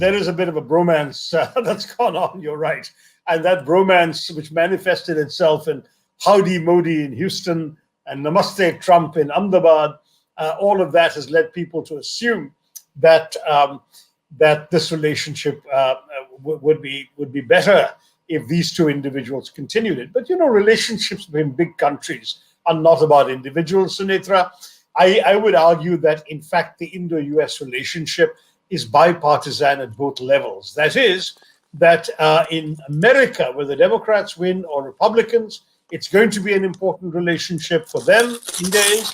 there is a bit of a bromance that's gone on, you're right. And that bromance, which manifested itself in Howdy Modi in Houston and Namaste Trump in Ahmedabad, all of that has led people to assume that that this relationship would be better if these two individuals continued it. But relationships between big countries are not about individuals, Sunetra. I would argue that, in fact, the Indo-US relationship is bipartisan at both levels. That is, that in America, whether Democrats win or Republicans, it's going to be an important relationship for them, India is.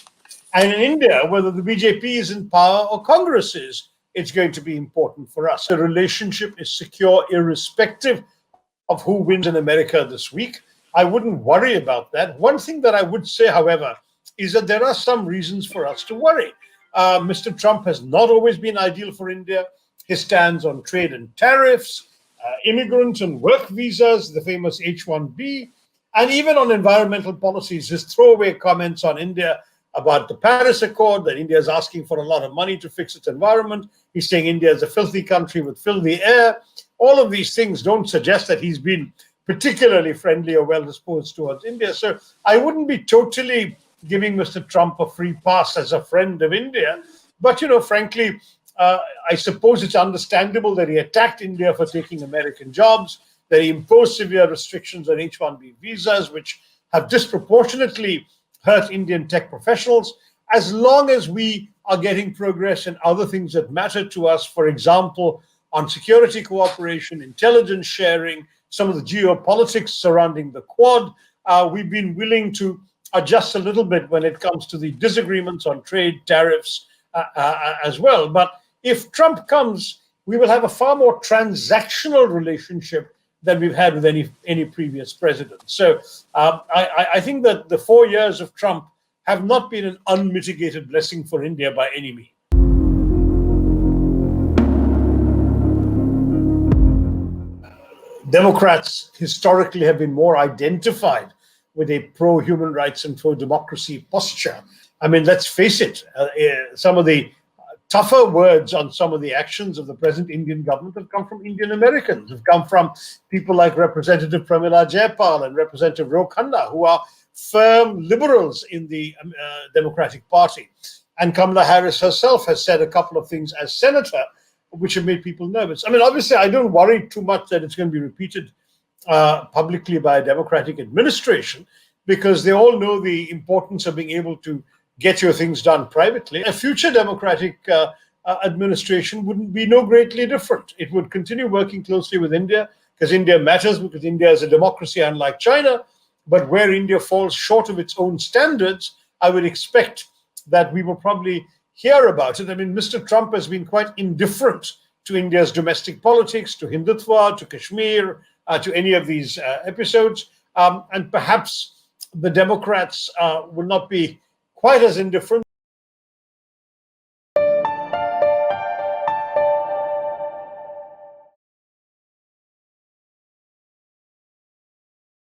And in India, whether the BJP is in power or Congress is, it's going to be important for us. The relationship is secure irrespective of who wins in America this week. I wouldn't worry about that. One thing that I would say, however, is that there are some reasons for us to worry. Mr. Trump has not always been ideal for India. His stance on trade and tariffs, immigrant and work visas, the famous H-1B, and even on environmental policies, his throwaway comments on India about the Paris Accord, that India is asking for a lot of money to fix its environment. He's saying India is a filthy country with filthy air. All of these things don't suggest that he's been particularly friendly or well-disposed towards India. So I wouldn't be totally giving Mr. Trump a free pass as a friend of India. But, frankly, I suppose it's understandable that he attacked India for taking American jobs, that he imposed severe restrictions on H-1B visas, which have disproportionately hurt Indian tech professionals. As long as we are getting progress in other things that matter to us, for example, on security cooperation, intelligence sharing, some of the geopolitics surrounding the Quad, we've been willing to adjust a little bit when it comes to the disagreements on trade, tariffs as well. But if Trump comes, we will have a far more transactional relationship than we've had with any previous president. So I think that the 4 years of Trump have not been an unmitigated blessing for India by any means. Democrats historically have been more identified with a pro-human rights and pro-democracy posture. I mean, let's face it, some of the tougher words on some of the actions of the present Indian government have come from Indian Americans, have come from people like Representative Pramila Jayapal and Representative Ro Khanna, who are firm liberals in the Democratic Party. And Kamala Harris herself has said a couple of things as senator, which have made people nervous. I mean, obviously, I don't worry too much that it's going to be repeated publicly by a Democratic administration, because they all know the importance of being able to get your things done privately. A future Democratic administration wouldn't be no greatly different. It would continue working closely with India, because India matters, because India is a democracy unlike China. But where India falls short of its own standards, I would expect that we will probably hear about it. I mean, Mr. Trump has been quite indifferent to India's domestic politics, to Hindutva, to Kashmir, to any of these episodes. And perhaps the Democrats will not be quite as indifferent.